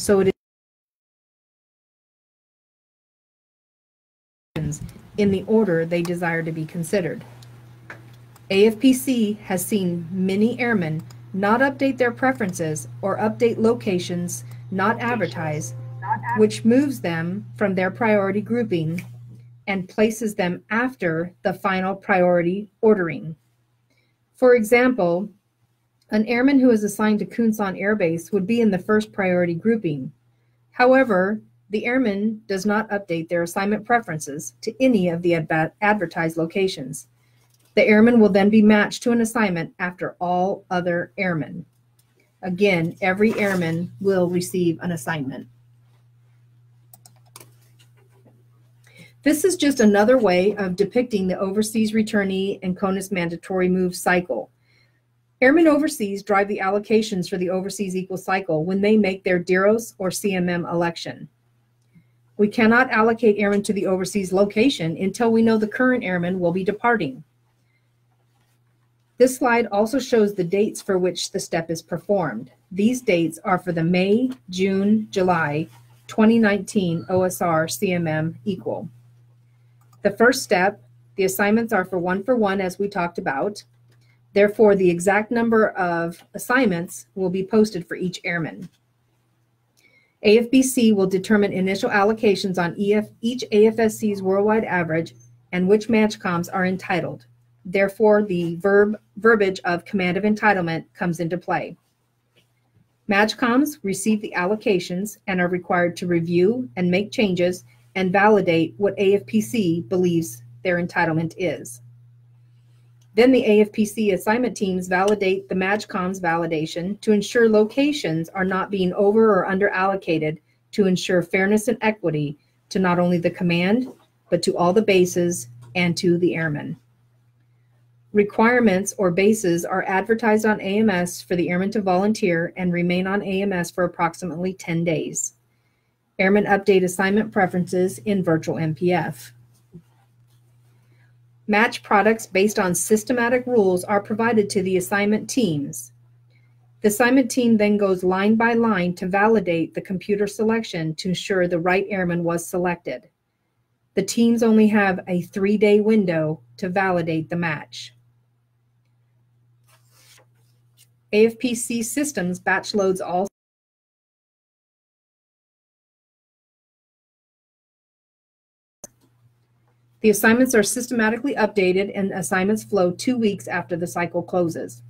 so it is in the order they desire to be considered. AFPC has seen many airmen not update their preferences or update locations not advertised, which moves them from their priority grouping and places them after the final priority ordering. For example, an airman who is assigned to Kunsan Air Base would be in the first priority grouping. However, the airman does not update their assignment preferences to any of the advertised locations. The airman will then be matched to an assignment after all other airmen. Again, every airman will receive an assignment. This is just another way of depicting the overseas returnee and CONUS mandatory move cycle. Airmen overseas drive the allocations for the overseas equal cycle when they make their DEROS or CMM election. We cannot allocate airmen to the overseas location until we know the current airman will be departing. This slide also shows the dates for which the step is performed. These dates are for the May, June, July 2019 OSR CMM equal. The first step, the assignments are for one as we talked about. Therefore, the exact number of assignments will be posted for each airman. AFBC will determine initial allocations on each AFSC's worldwide average and which MAJCOMs are entitled. Therefore, the verbiage of command of entitlement comes into play. MAJCOMs receive the allocations and are required to review and make changes and validate what AFPC believes their entitlement is. Then the AFPC assignment teams validate the MAJCOMs validation to ensure locations are not being over or under allocated to ensure fairness and equity to not only the command, but to all the bases and to the airmen. Requirements or bases are advertised on AMS for the airmen to volunteer and remain on AMS for approximately 10 days. Airmen update assignment preferences in virtual MPF. Match products based on systematic rules are provided to the assignment teams. The assignment team then goes line by line to validate the computer selection to ensure the right airman was selected. The teams only have a 3-day window to validate the match. AFPC systems batch loads all The assignments are systematically updated and assignments flow 2 weeks after the cycle closes.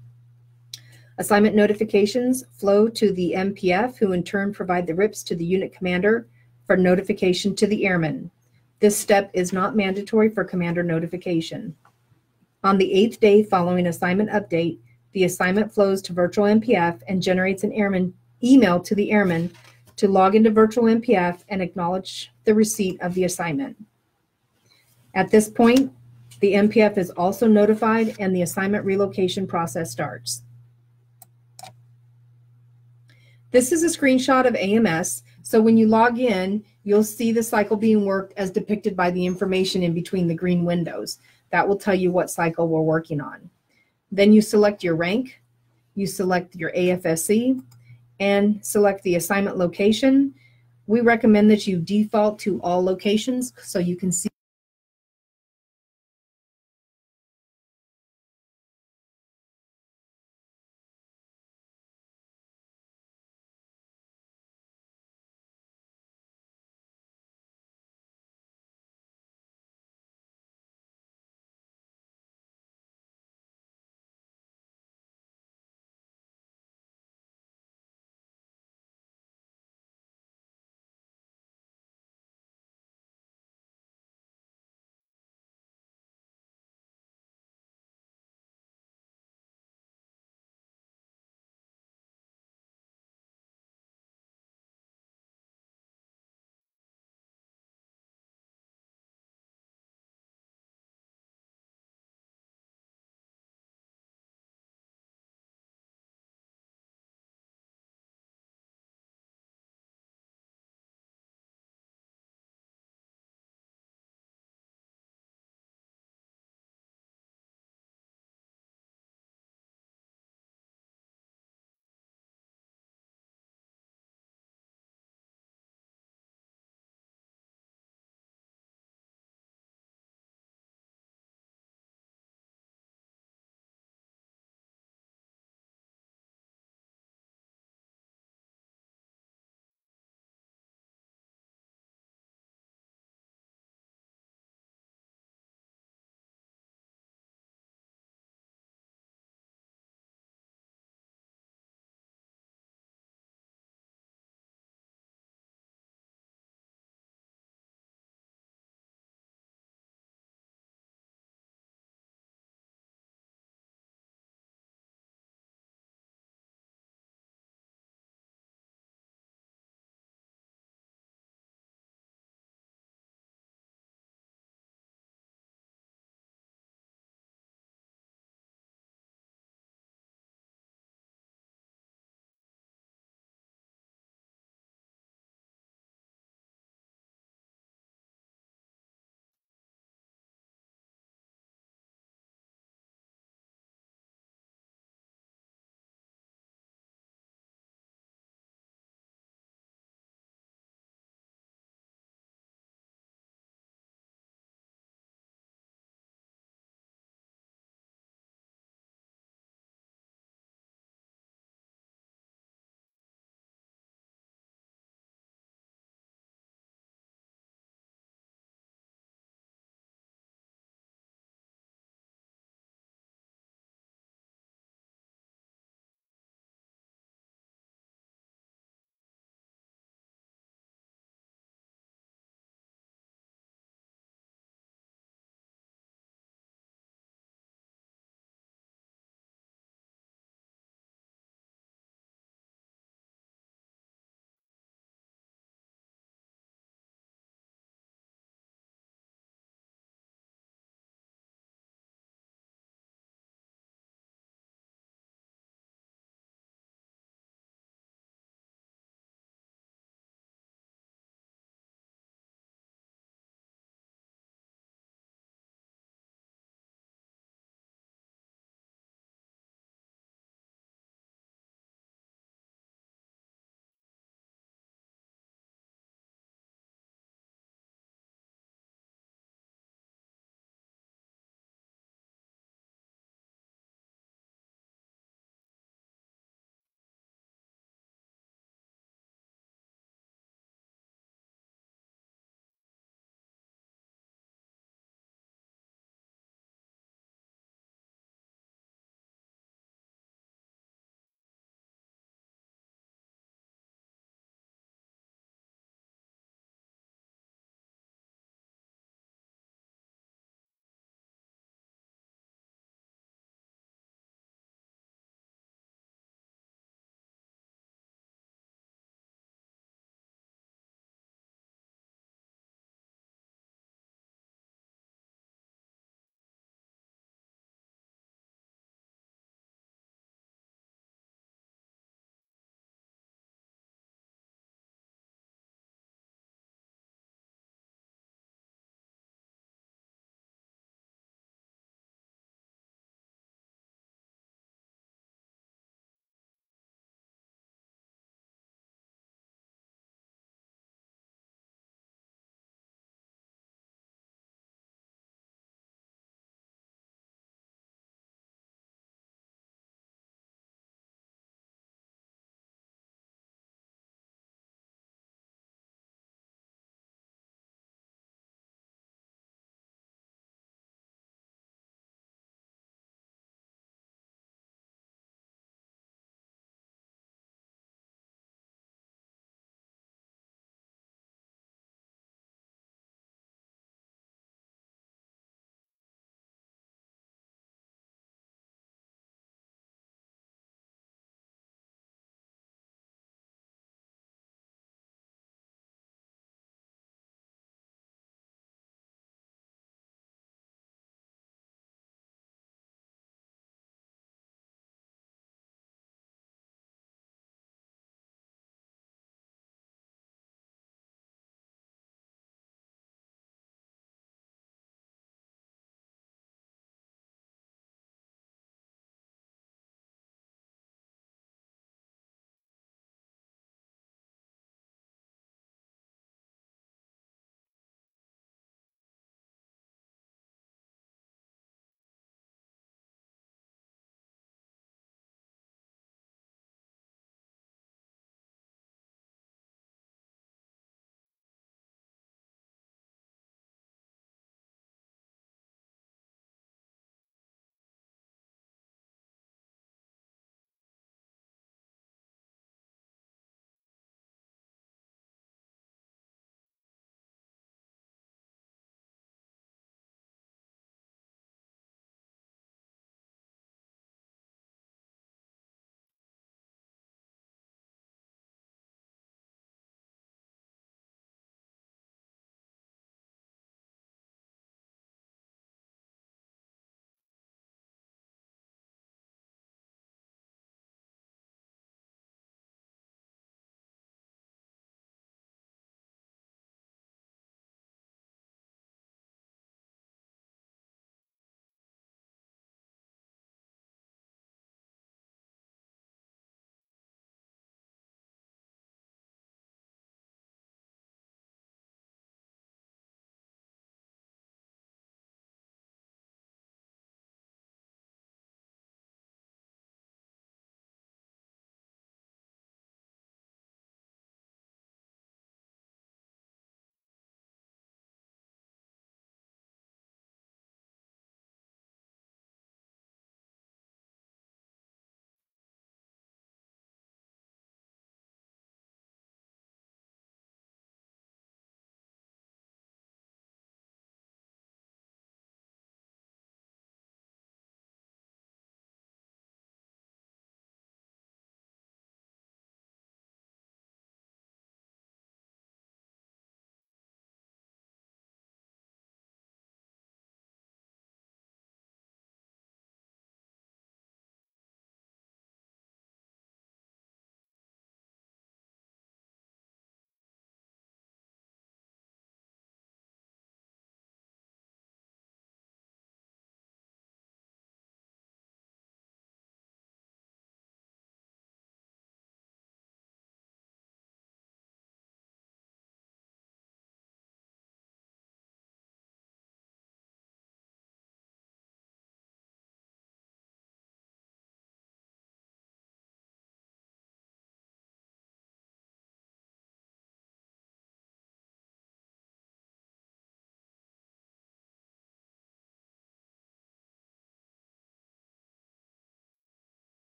Assignment notifications flow to the MPF, who in turn provide the RIPs to the unit commander for notification to the airman. This step is not mandatory for commander notification. On the 8th day following assignment update, the assignment flows to virtual MPF and generates an airman email to the airman to log into virtual MPF and acknowledge the receipt of the assignment. At this point, the MPF is also notified and the assignment relocation process starts. This is a screenshot of AMS, so when you log in, you'll see the cycle being worked as depicted by the information in between the green windows. That will tell you what cycle we're working on. Then you select your rank, you select your AFSC, and select the assignment location. We recommend that you default to all locations so you can see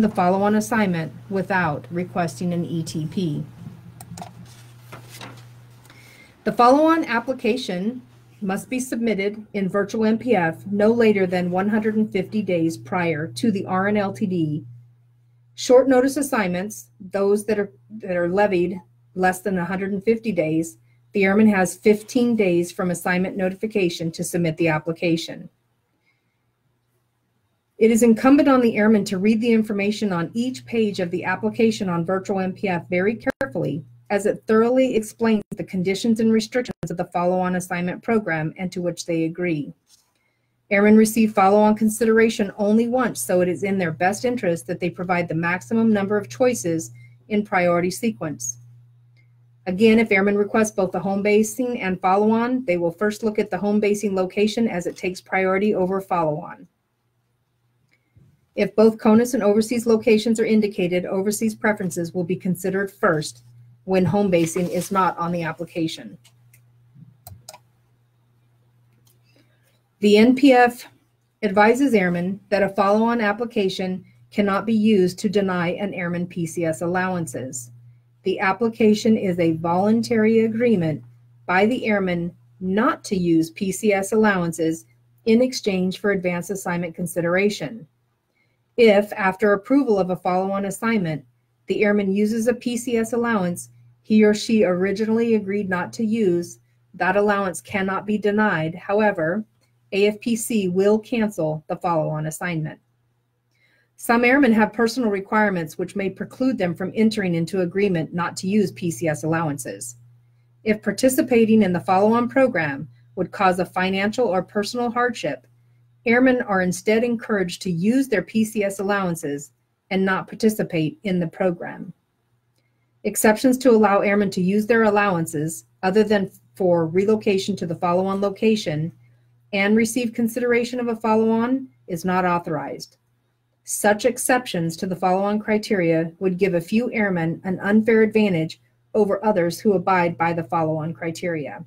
the follow-on assignment without requesting an ETP. The follow-on application must be submitted in virtual MPF no later than 150 days prior to the RNLTD. Short notice assignments, those that are levied less than 150 days, the airman has 15 days from assignment notification to submit the application. It is incumbent on the airman to read the information on each page of the application on virtual MPF very carefully, as it thoroughly explains the conditions and restrictions of the follow-on assignment program and to which they agree. Airmen receive follow-on consideration only once, so it is in their best interest that they provide the maximum number of choices in priority sequence. Again, if airmen request both the home basing and follow-on, they will first look at the home basing location as it takes priority over follow-on. If both CONUS and overseas locations are indicated, overseas preferences will be considered first when home basing is not on the application. The NPF advises airmen that a follow-on application cannot be used to deny an airman PCS allowances. The application is a voluntary agreement by the airman not to use PCS allowances in exchange for advanced assignment consideration. If, after approval of a follow-on assignment, the airman uses a PCS allowance he or she originally agreed not to use, that allowance cannot be denied. However, AFPC will cancel the follow-on assignment. Some airmen have personal requirements which may preclude them from entering into agreement not to use PCS allowances. If participating in the follow-on program would cause a financial or personal hardship, airmen are instead encouraged to use their PCS allowances and not participate in the program. Exceptions to allow airmen to use their allowances, other than for relocation to the follow-on location, and receive consideration of a follow-on, is not authorized. Such exceptions to the follow-on criteria would give a few airmen an unfair advantage over others who abide by the follow-on criteria.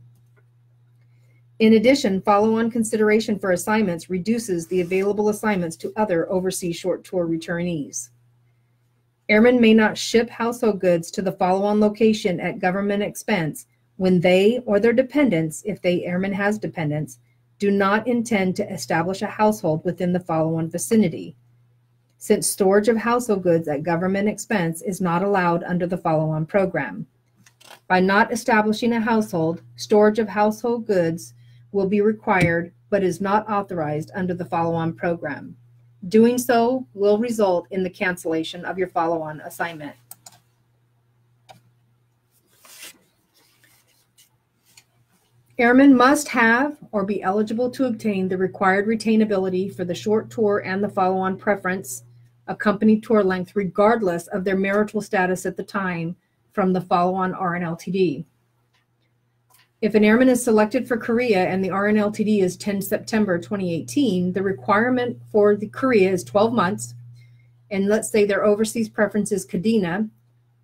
In addition, follow-on consideration for assignments reduces the available assignments to other overseas short tour returnees. Airmen may not ship household goods to the follow-on location at government expense when they or their dependents, if the airman has dependents, do not intend to establish a household within the follow-on vicinity, since storage of household goods at government expense is not allowed under the follow-on program. By not establishing a household, storage of household goods will be required but is not authorized under the follow-on program. Doing so will result in the cancellation of your follow-on assignment. Airmen must have or be eligible to obtain the required retainability for the short tour and the follow-on preference accompanied tour length regardless of their marital status at the time from the follow-on RNLTD. If an airman is selected for Korea and the RNLTD is 10 September 2018, the requirement for the Korea is 12 months, and let's say their overseas preference is Kadena,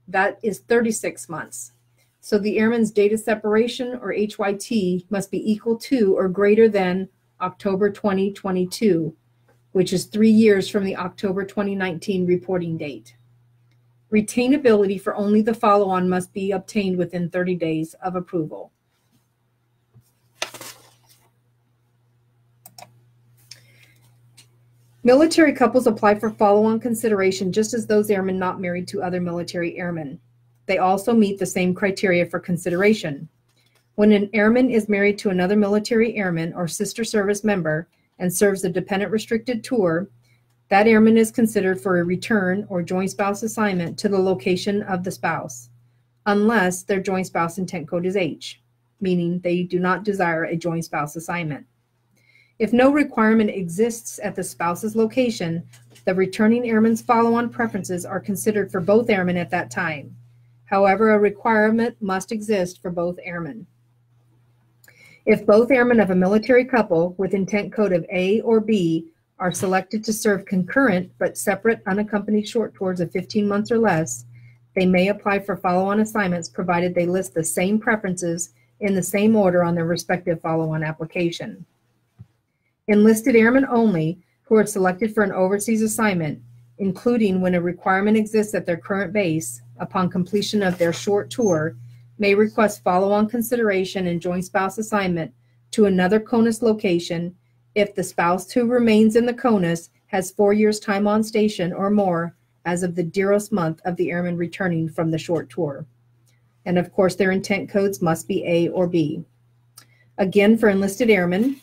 that is 36 months. So the airman's date of separation, or HYT, must be equal to or greater than October 2022, which is 3 years from the October 2019 reporting date. Retainability for only the follow-on must be obtained within 30 days of approval. Military couples apply for follow-on consideration just as those airmen not married to other military airmen. They also meet the same criteria for consideration. When an airman is married to another military airman or sister service member and serves a dependent restricted tour, that airman is considered for a return or joint spouse assignment to the location of the spouse, unless their joint spouse intent code is H, meaning they do not desire a joint spouse assignment. If no requirement exists at the spouse's location, the returning airman's follow-on preferences are considered for both airmen at that time. However, a requirement must exist for both airmen. If both airmen of a military couple with intent code of A or B are selected to serve concurrent but separate unaccompanied short tours of 15 months or less, they may apply for follow-on assignments provided they list the same preferences in the same order on their respective follow-on application. Enlisted airmen only who are selected for an overseas assignment including when a requirement exists at their current base, upon completion of their short tour, may request follow-on consideration and joint spouse assignment to another CONUS location if the spouse who remains in the CONUS has 4 years time on station or more as of the dearest month of the airman returning from the short tour. And of course, their intent codes must be A or B. Again, for enlisted airmen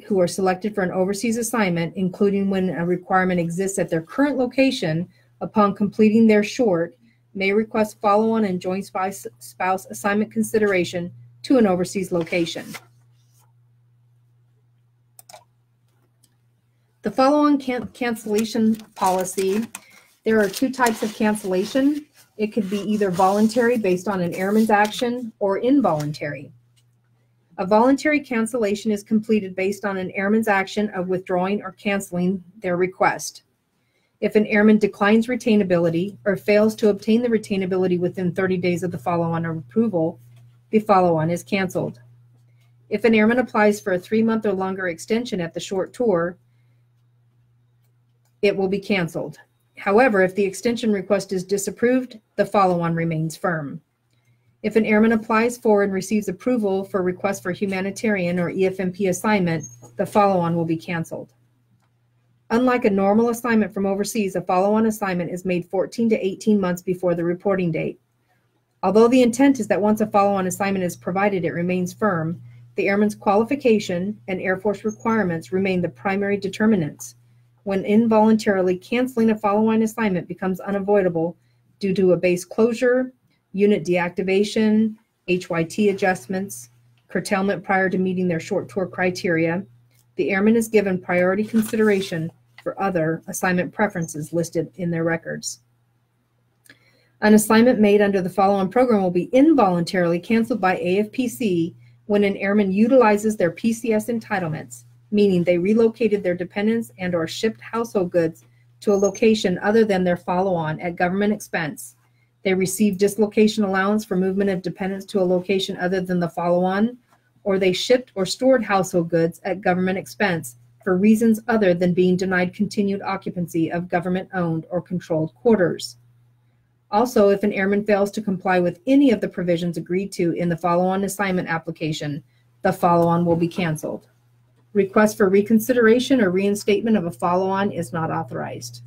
who are selected for an overseas assignment, including when a requirement exists at their current location, upon completing their short, may request follow-on and joint spouse assignment consideration to an overseas location. The follow-on cancellation policy, there are 2 types of cancellation. It could be either voluntary based on an airman's action or involuntary. A voluntary cancellation is completed based on an airman's action of withdrawing or canceling their request. If an airman declines retainability or fails to obtain the retainability within 30 days of the follow-on approval, the follow-on is canceled. If an airman applies for a 3-month or longer extension at the short tour, it will be canceled. However, if the extension request is disapproved, the follow-on remains firm. If an airman applies for and receives approval for request for humanitarian or EFMP assignment, the follow-on will be canceled. Unlike a normal assignment from overseas, a follow-on assignment is made 14 to 18 months before the reporting date. Although the intent is that once a follow-on assignment is provided, it remains firm, the airman's qualification and Air Force requirements remain the primary determinants. When involuntarily canceling a follow-on assignment becomes unavoidable due to a base closure, unit deactivation, HYT adjustments, curtailment prior to meeting their short tour criteria, the airman is given priority consideration for other assignment preferences listed in their records. An assignment made under the follow-on program will be involuntarily canceled by AFPC when an airman utilizes their PCS entitlements, meaning they relocated their dependents and or shipped household goods to a location other than their follow-on at government expense. They received dislocation allowance for movement of dependents to a location other than the follow-on, or they shipped or stored household goods at government expense for reasons other than being denied continued occupancy of government-owned or controlled quarters. Also, if an airman fails to comply with any of the provisions agreed to in the follow-on assignment application, the follow-on will be canceled. Request for reconsideration or reinstatement of a follow-on is not authorized.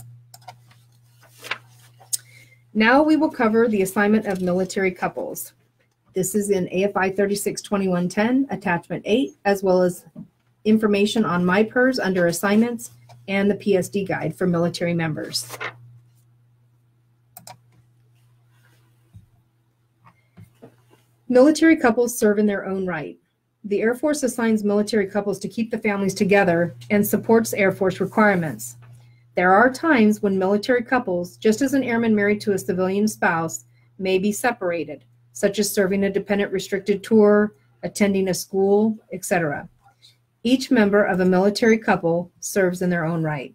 Now we will cover the assignment of military couples. This is in AFI 362110, Attachment 8, as well as information on MyPERS under assignments and the PSD guide for military members. Military couples serve in their own right. The Air Force assigns military couples to keep the families together and supports Air Force requirements. There are times when military couples, just as an airman married to a civilian spouse, may be separated, such as serving a dependent restricted tour, attending a school, etc. Each member of a military couple serves in their own right.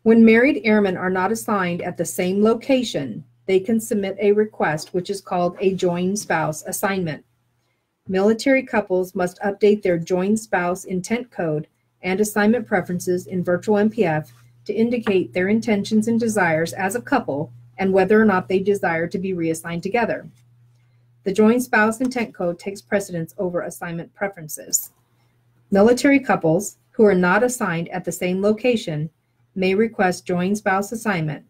When married airmen are not assigned at the same location, they can submit a request which is called a joint spouse assignment. Military couples must update their joint spouse intent code and assignment preferences in virtual MPF to indicate their intentions and desires as a couple and whether or not they desire to be reassigned together. The joint spouse intent code takes precedence over assignment preferences. Military couples who are not assigned at the same location may request joint spouse assignment.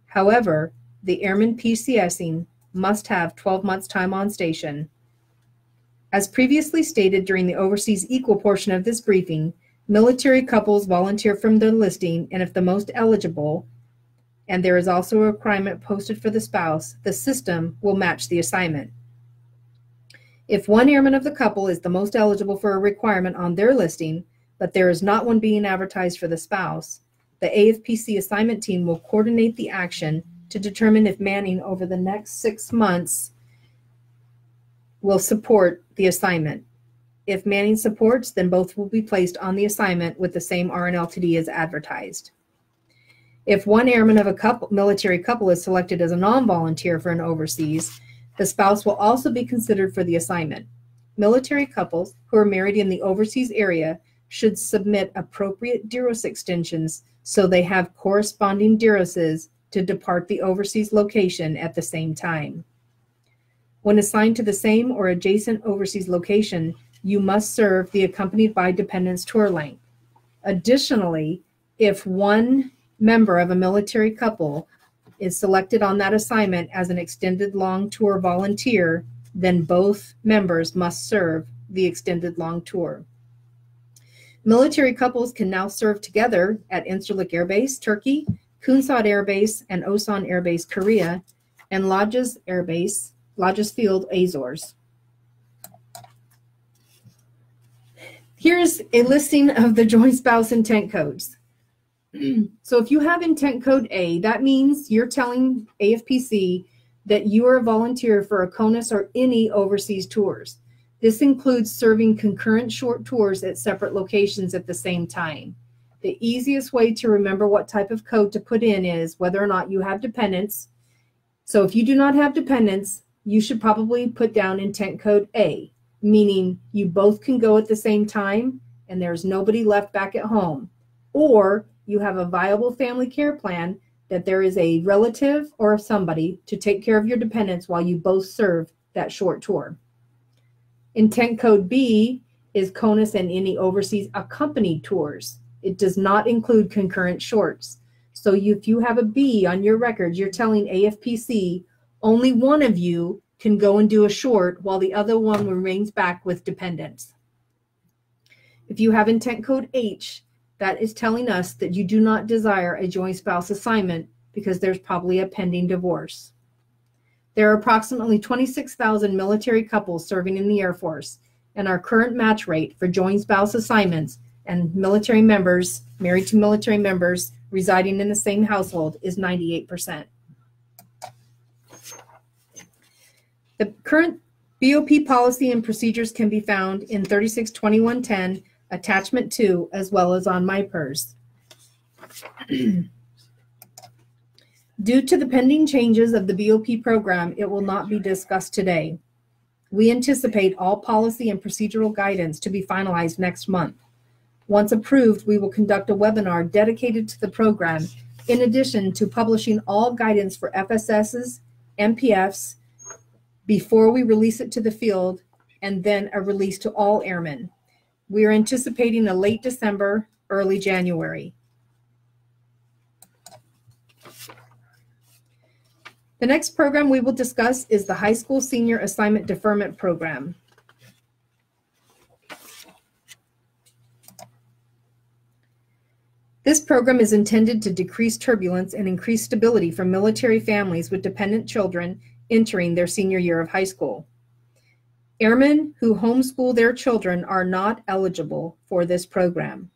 However, the airman PCSing must have 12 months time on station. As previously stated during the overseas equal portion of this briefing, military couples volunteer from their listing, and if the most eligible, and there is also a requirement posted for the spouse, the system will match the assignment. If one airman of the couple is the most eligible for a requirement on their listing, but there is not one being advertised for the spouse, the AFPC assignment team will coordinate the action to determine if Manning over the next 6 months will support the assignment. If Manning supports, then both will be placed on the assignment with the same RNLTD as advertised. If one airman of a military couple is selected as a non-volunteer for an overseas, the spouse will also be considered for the assignment. Military couples who are married in the overseas area should submit appropriate DEROS extensions so they have corresponding DEROSs to depart the overseas location at the same time. When assigned to the same or adjacent overseas location, you must serve the accompanied by dependents tour length. Additionally, if one member of a military couple is selected on that assignment as an extended long tour volunteer, then both members must serve the extended long tour. Military couples can now serve together at Incirlik Air Base, Turkey, Kunsaad Air Base, and Osan Air Base, Korea, and Lajes Air Base, Lajes Field, Azores. Here's a listing of the joint spouse intent codes. So if you have intent code A, that means you're telling AFPC that you are a volunteer for a CONUS or any overseas tours. This includes serving concurrent short tours at separate locations at the same time. The easiest way to remember what type of code to put in is whether or not you have dependents. So if you do not have dependents, you should probably put down intent code A, meaning you both can go at the same time and there's nobody left back at home. Or you have a viable family care plan that there is a relative or somebody to take care of your dependents while you both serve that short tour. Intent code B is CONUS and any overseas accompanied tours. It does not include concurrent shorts. So if you have a B on your record, you're telling AFPC only one of you can go and do a short while the other one remains back with dependents. If you have intent code H, that is telling us that you do not desire a joint spouse assignment because there's probably a pending divorce. There are approximately 26,000 military couples serving in the Air Force, and our current match rate for joint spouse assignments and military members, married to military members residing in the same household is 98%. The current BOP policy and procedures can be found in 362110 Attachment 2, as well as on MyPERS. Due to the pending changes of the BOP program, it will not be discussed today. We anticipate all policy and procedural guidance to be finalized next month. Once approved, we will conduct a webinar dedicated to the program, in addition to publishing all guidance for FSSs, MPFs, before we release it to the field, and then a release to all airmen. We are anticipating a late December, early January. The next program we will discuss is the High School Senior Assignment Deferment Program. This program is intended to decrease turbulence and increase stability for military families with dependent children entering their senior year of high school. Airmen who homeschool their children are not eligible for this program.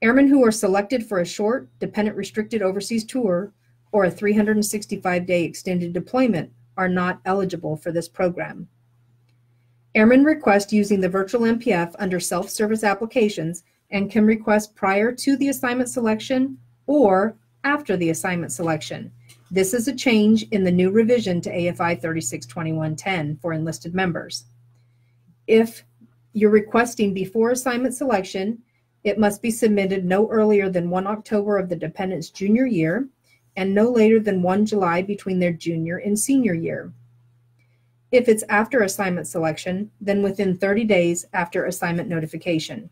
Airmen who are selected for a short, dependent restricted overseas tour or a 365-day extended deployment are not eligible for this program. Airmen request using the virtual MPF under self-service applications and can request prior to the assignment selection or after the assignment selection. This is a change in the new revision to AFI 362110 for enlisted members. If you're requesting before assignment selection, it must be submitted no earlier than 1 October of the dependent's junior year and no later than 1 July between their junior and senior year. If it's after assignment selection, then within 30 days after assignment notification.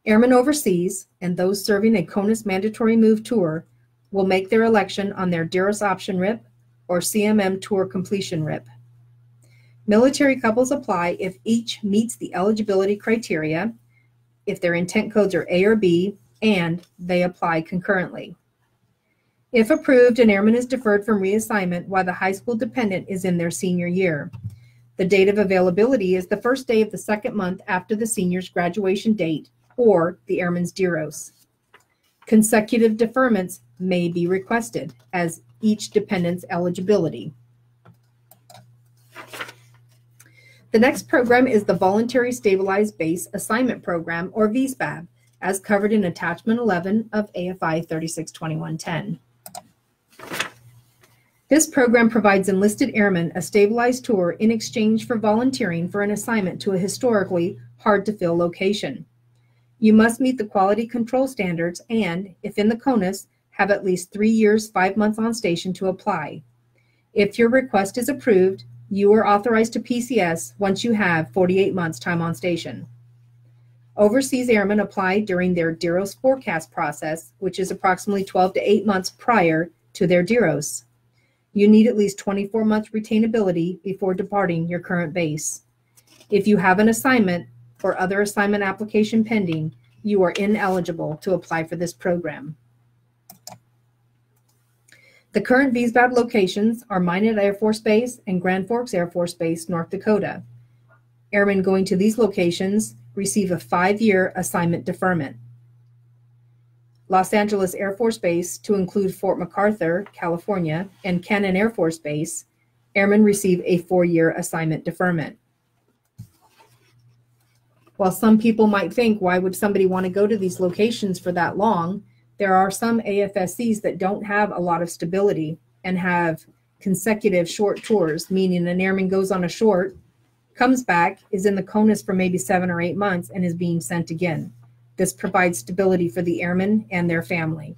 Airmen overseas and those serving a CONUS mandatory move tour will make their election on their DEROS option RIP or CMM tour completion RIP. Military couples apply if each meets the eligibility criteria, if their intent codes are A or B, and they apply concurrently. If approved, an airman is deferred from reassignment while the high school dependent is in their senior year. The date of availability is the first day of the second month after the senior's graduation date or the airman's DEROS. Consecutive deferments may be requested as each dependent's eligibility. The next program is the Voluntary Stabilized Base Assignment Program, or VSPAB, as covered in Attachment 11 of AFI 362110. This program provides enlisted airmen a stabilized tour in exchange for volunteering for an assignment to a historically hard-to-fill location. You must meet the quality control standards and, if in the CONUS, have at least 3 years, 5 months on station to apply. If your request is approved, you are authorized to PCS once you have 48 months time on station. Overseas airmen apply during their DEROS forecast process, which is approximately 12 to 8 months prior to their DEROS. You need at least 24 months retainability before departing your current base. If you have an assignment or other assignment application pending, you are ineligible to apply for this program. The current VSBAD locations are Minot Air Force Base and Grand Forks Air Force Base, North Dakota. Airmen going to these locations receive a 5-year assignment deferment. Los Angeles Air Force Base, to include Fort MacArthur, California, and Cannon Air Force Base, airmen receive a 4-year assignment deferment. While some people might think, why would somebody want to go to these locations for that long? There are some AFSCs that don't have a lot of stability and have consecutive short tours, meaning an airman goes on a short, comes back, is in the CONUS for maybe 7 or 8 months, and is being sent again. This provides stability for the airmen and their family.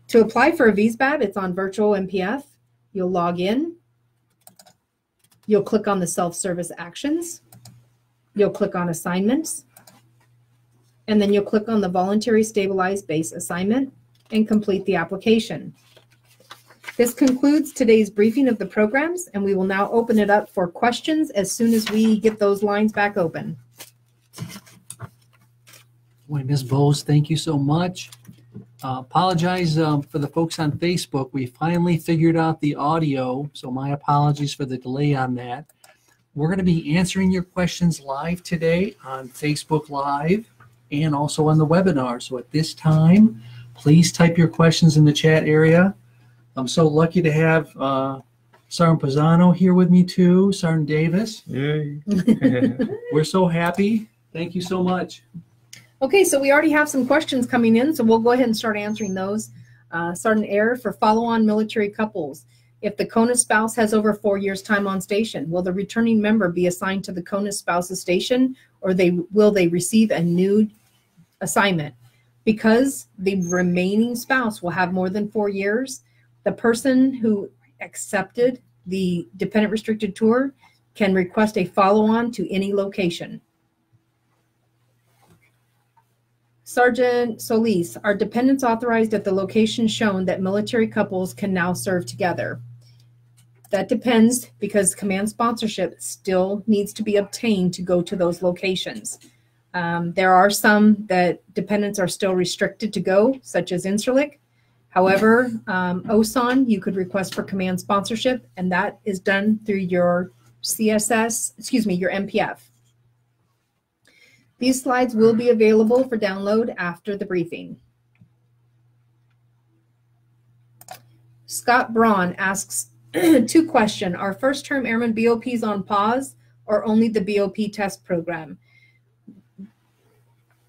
To apply for a VSBAD, it's on Virtual MPF. You'll log in. You'll click on the self-service actions. You'll click on assignments. And then you'll click on the voluntary stabilized base assignment and complete the application. This concludes today's briefing of the programs, and we will now open it up for questions as soon as we get those lines back open. Boy, Ms. Bowes, thank you so much. Apologize for the folks on Facebook. We finally figured out the audio, so my apologies for the delay on that. We're going to be answering your questions live today on Facebook Live and also on the webinar. So at this time, please type your questions in the chat area. I'm so lucky to have Sergeant Pisano here with me too, Sergeant Davis. Yay. We're so happy. Thank you so much. Okay, so we already have some questions coming in, so we'll go ahead and start answering those. Sergeant Air, for follow-on military couples, if the CONUS spouse has over 4 years time on station, will the returning member be assigned to the CONUS spouse's station, or will they receive a new assignment? Because the remaining spouse will have more than 4 years, the person who accepted the dependent restricted tour can request a follow-on to any location. Sergeant Solis, are dependents authorized at the location shown that military couples can now serve together? That depends, because command sponsorship still needs to be obtained to go to those locations. There are some that dependents are still restricted to go, such as Incirlik. However, OSON, you could request for command sponsorship, and that is done through your your MPF. These slides will be available for download after the briefing. Scott Braun asks 2 questions. Are first-term airmen BOPs on pause or only the BOP test program?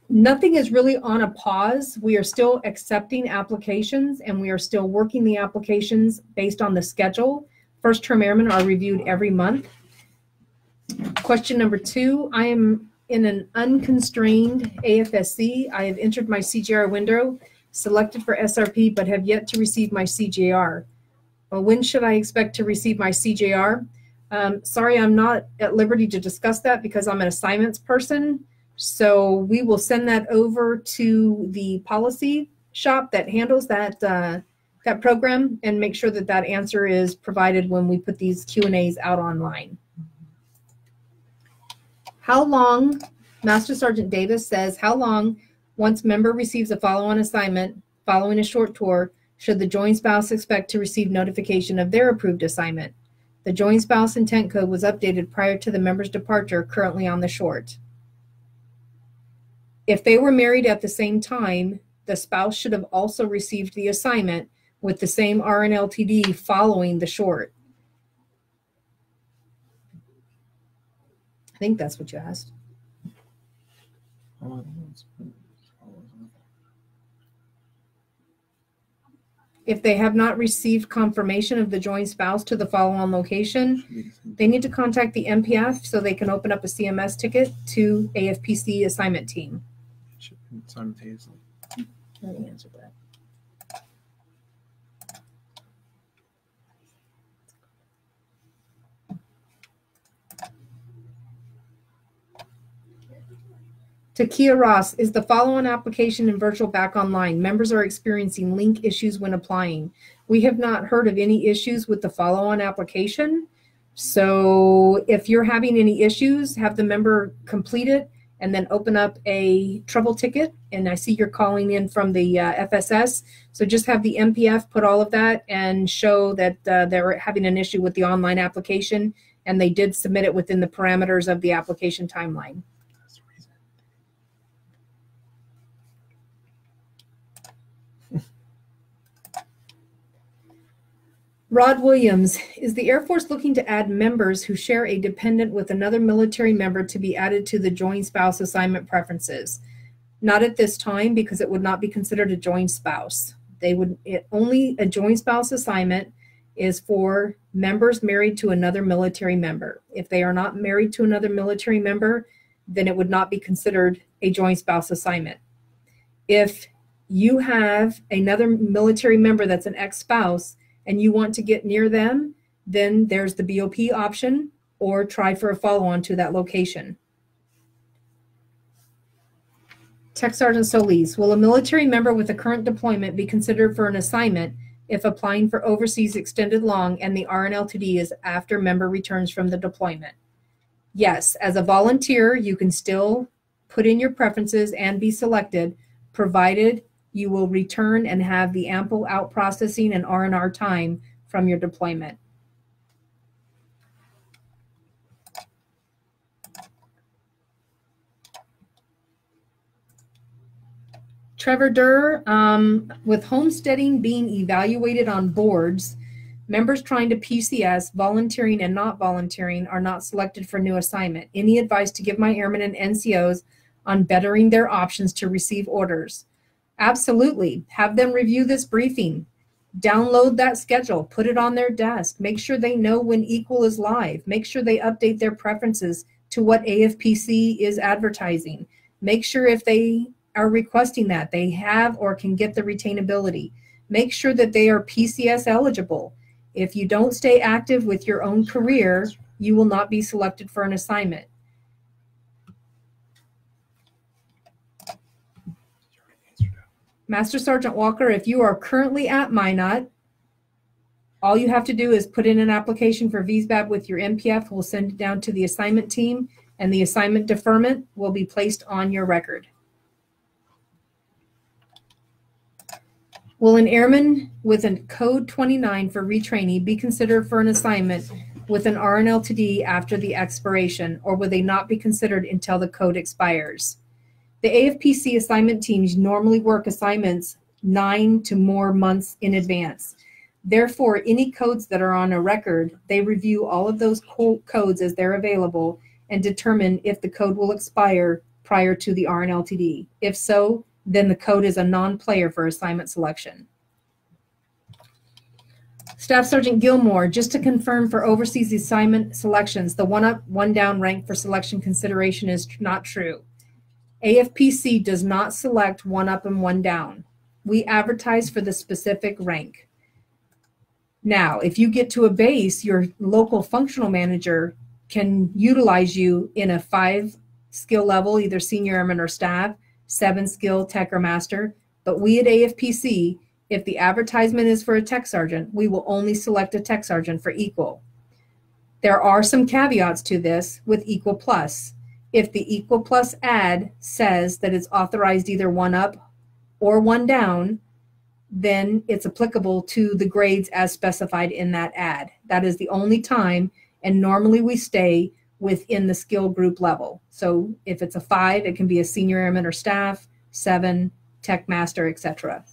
Nothing is really on a pause. We are still accepting applications, and we are still working the applications based on the schedule. First-term airmen are reviewed every month. Question number 2, I am in an unconstrained AFSC. I have entered my CJR window, selected for SRP, but have yet to receive my CJR. Well, when should I expect to receive my CJR? Sorry, I'm not at liberty to discuss that because I'm an assignments person. So we will send that over to the policy shop that handles that that program and make sure that that answer is provided when we put these Q&As out online. How long, Master Sergeant Davis says, how long, once member receives a follow-on assignment following a short tour, should the joint spouse expect to receive notification of their approved assignment? The joint spouse intent code was updated prior to the member's departure, currently on the short. If they were married at the same time, the spouse should have also received the assignment with the same RNLTD following the short. I think that's what you asked. If they have not received confirmation of the joint spouse to the follow-on location, they need to contact the MPF so they can open up a CMS ticket to AFPC assignment team. Simultaneously. Let me answer that. To Kia Ross, is the follow-on application and virtual back online? Members are experiencing link issues when applying. We have not heard of any issues with the follow-on application. So if you're having any issues, have the member complete it and then open up a trouble ticket. And I see you're calling in from the FSS. So just have the MPF put all of that and show that they're having an issue with the online application and they did submit it within the parameters of the application timeline. Rod Williams, is the Air Force looking to add members who share a dependent with another military member to be added to the joint spouse assignment preferences? Not at this time, because it would not be considered a joint spouse. Only a joint spouse assignment is for members married to another military member. If they are not married to another military member, then it would not be considered a joint spouse assignment. If you have another military member that's an ex-spouse and you want to get near them, then there's the BOP option, or try for a follow-on to that location. Tech Sergeant Solis, will a military member with a current deployment be considered for an assignment if applying for overseas extended long and the RNLTD is after member returns from the deployment? Yes, as a volunteer, you can still put in your preferences and be selected, provided you will return and have the ample out processing and R&R time from your deployment. Trevor Durr, with homesteading being evaluated on boards, members trying to PCS, volunteering and not volunteering, are not selected for new assignment. Any advice to give my airmen and NCOs on bettering their options to receive orders? Absolutely. Have them review this briefing. Download that schedule. Put it on their desk. Make sure they know when Equal is live. Make sure they update their preferences to what AFPC is advertising. Make sure if they are requesting that, they have or can get the retainability. Make sure that they are PCS eligible. If you don't stay active with your own career, you will not be selected for an assignment. Master Sergeant Walker, if you are currently at Minot, all you have to do is put in an application for VSBAB with your MPF. We'll send it down to the assignment team, and the assignment deferment will be placed on your record. Will an airman with a code 29 for retraining be considered for an assignment with an RNLTD after the expiration, or will they not be considered until the code expires? The AFPC assignment teams normally work assignments 9 to more months in advance. Therefore, any codes that are on a record, they review all of those codes as they're available and determine if the code will expire prior to the RNLTD. If so, then the code is a non-player for assignment selection. Staff Sergeant Gilmore, just to confirm for overseas assignment selections, the one up, one down rank for selection consideration is not true. AFPC does not select one up and one down. We advertise for the specific rank. Now, if you get to a base, your local functional manager can utilize you in a 5 skill level, either senior airman or staff, 7 skill tech or master. But we at AFPC, if the advertisement is for a tech sergeant, we will only select a tech sergeant for Equal. There are some caveats to this with Equal Plus. If the Equal Plus ad says that it's authorized either one up or one down, then it's applicable to the grades as specified in that ad. That is the only time, and normally we stay within the skill group level. So if it's a 5, it can be a senior airman or staff, 7, tech master, etc.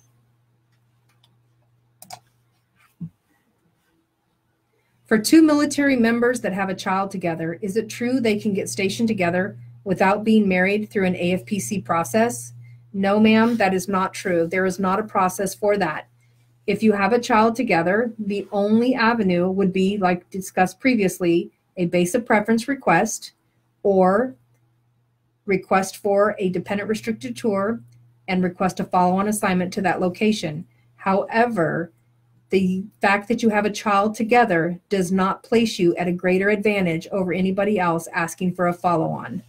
For 2 military members that have a child together, is it true they can get stationed together without being married through an AFPC process? No, ma'am, that is not true. There is not a process for that. If you have a child together, the only avenue would be, like discussed previously, a basic preference request or request for a dependent restricted tour and request a follow-on assignment to that location. However, the fact that you have a child together does not place you at a greater advantage over anybody else asking for a follow-on.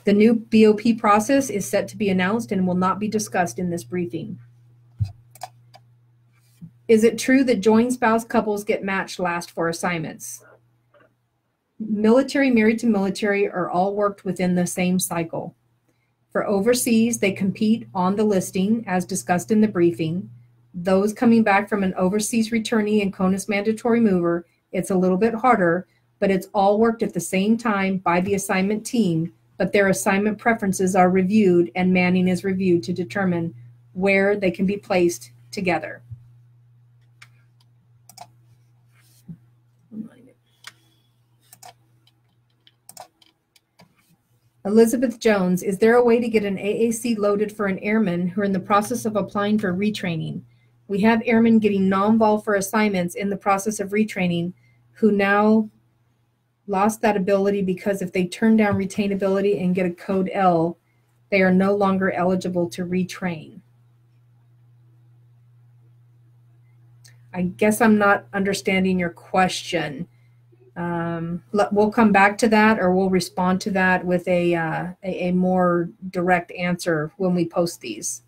The new BOP process is set to be announced and will not be discussed in this briefing. Is it true that joint spouse couples get matched last for assignments? Military, married to military are all worked within the same cycle. For overseas, they compete on the listing as discussed in the briefing. Those coming back from an overseas returnee and CONUS mandatory mover, it's a little bit harder, but it's all worked at the same time by the assignment team, but their assignment preferences are reviewed and manning is reviewed to determine where they can be placed together. Elizabeth Jones, is there a way to get an AAC loaded for an airman who are in the process of applying for retraining? We have airmen getting non-vol for assignments in the process of retraining who now lost that ability because if they turn down retainability and get a code L, they are no longer eligible to retrain. I guess I'm not understanding your question. We'll come back to that, or we'll respond to that with a more direct answer when we post these.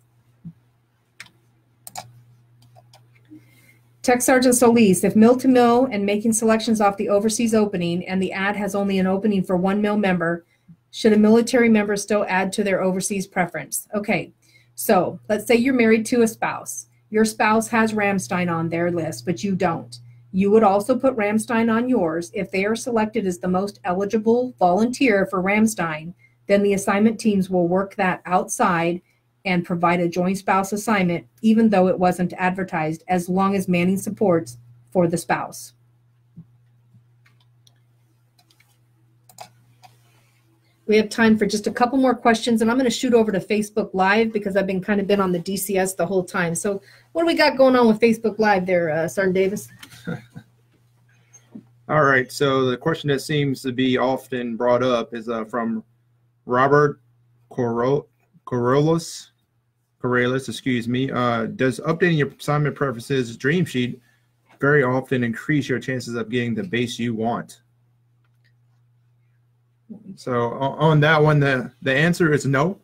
Tech Sergeant Solis, if mill to mill and making selections off the overseas opening and the ad has only an opening for one mill member, should a military member still add to their overseas preference? Okay, so let's say you're married to a spouse. Your spouse has Ramstein on their list, but you don't. You would also put Ramstein on yours. If they are selected as the most eligible volunteer for Ramstein, then the assignment teams will work that outside and provide a joint spouse assignment, even though it wasn't advertised, as long as manning supports for the spouse. We have time for just a couple more questions, and I'm going to shoot over to Facebook Live because I've been on the DCS the whole time. So what do we got going on with Facebook Live there, Sergeant Davis? All right, so the question that seems to be often brought up is from Robert Corrales, excuse me. Does updating your assignment preferences dream sheet very often increase your chances of getting the base you want? So on that one, the answer is no.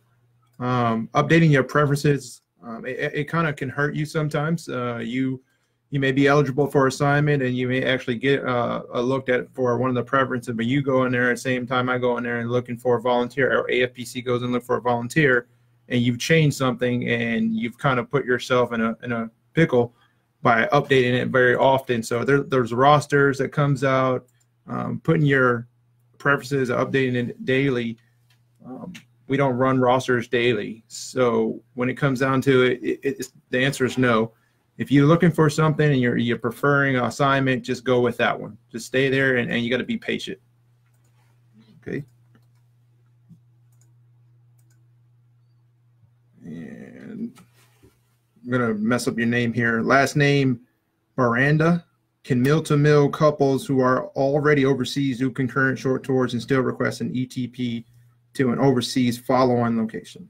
Updating your preferences, it kind of can hurt you sometimes. You may be eligible for assignment and you may actually get looked at for one of the preferences, but you go in there at the same time I go in there and looking for a volunteer, or AFPC goes and look for a volunteer, and you've changed something and you've kind of put yourself in a pickle by updating it very often. So there's rosters that comes out, putting your preferences, updating it daily. We don't run rosters daily. So when it comes down to it, the answer is no. If you're looking for something and you're preferring an assignment, just go with that one. Just stay there, and you got to be patient. Okay. And I'm going to mess up your name here. Last name, Miranda. Can mill-to-mill couples who are already overseas do concurrent short tours and still request an ETP to an overseas follow-on location?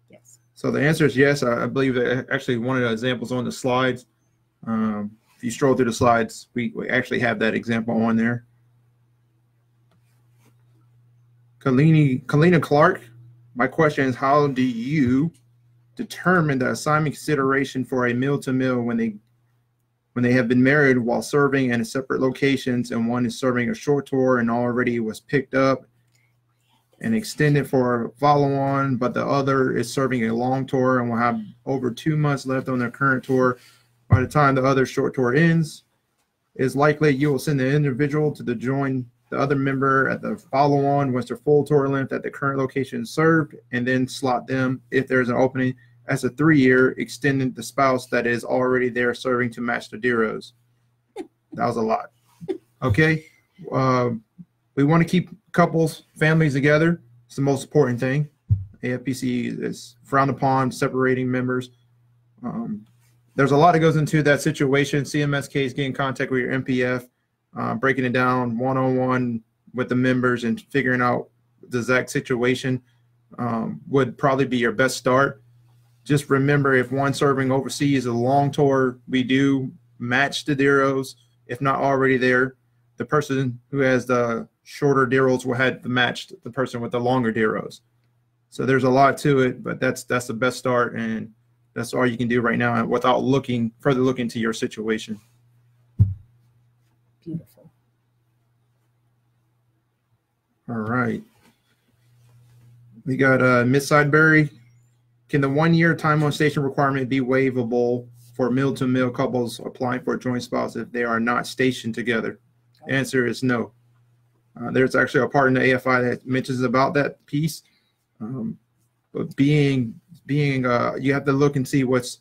Yes. So the answer is yes. I believe that actually one of the examples on the slides, if you scroll through the slides, we actually have that example on there. Kalina Clark, my question is, how do you determine the assignment consideration for a mill-to-mill when they have been married while serving in separate locations, and one is serving a short tour and already was picked up and extended for a follow-on, but the other is serving a long tour and will have over 2 months left on their current tour by the time the other short tour ends? It's likely you will send the individual to join the other member at the follow-on once their full tour length at the current location is served, and then slot them, if there's an opening, as a 3-year, extending the spouse that is already there serving to match the DEROs. That was a lot. Okay. We want to keep couples, families together. It's the most important thing. AFPC is frowned upon separating members. there's a lot that goes into that situation. CMS case, get in contact with your MPF, breaking it down one-on-one with the members and figuring out the exact situation would probably be your best start. Just remember, if one serving overseas is a long tour, we do match the DEROs. If not already there, the person who has the shorter DEROs will have matched the person with the longer DEROs. So there's a lot to it, but that's the best start, and that's all you can do right now without further looking to your situation. Beautiful. All right. We got Miss Sideberry. Can the 1-year time on station requirement be waivable for male-to-male couples applying for a joint spouse if they are not stationed together? Answer is no. There's actually a part in the AFI that mentions about that piece. But being you have to look and see what's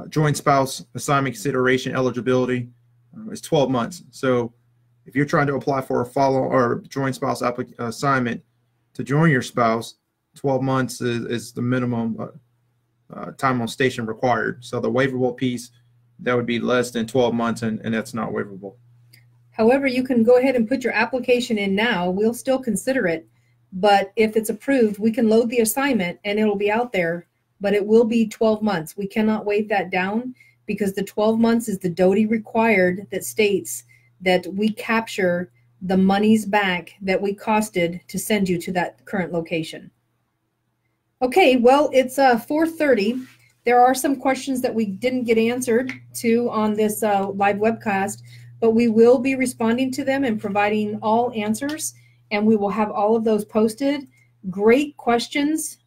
joint spouse assignment consideration eligibility is 12 months. So if you're trying to apply for a follow or joint spouse assignment to join your spouse, 12 months is the minimum time on station required. So the waivable piece, that would be less than 12 months, and that's not waivable. However, you can go ahead and put your application in now. We'll still consider it, but if it's approved, we can load the assignment and it'll be out there, but it will be 12 months. We cannot waive that down because the 12 months is the DOTI required that states that we capture the monies back that we costed to send you to that current location. Okay, well, it's 4:30. There are some questions that we didn't get answered to on this live webcast, but we will be responding to them and providing all answers, and we will have all of those posted. Great questions.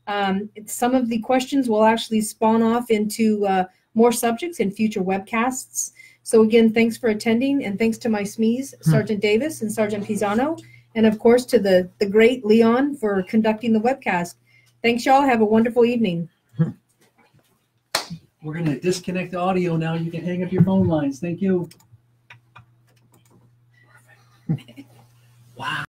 Some of the questions will actually spawn off into more subjects in future webcasts. So again, thanks for attending, and thanks to my SMEs, Sergeant Davis and Sergeant Pisano, and of course to the great Leon for conducting the webcast. Thanks, y'all. Have a wonderful evening. We're going to disconnect the audio now. You can hang up your phone lines. Thank you. Wow.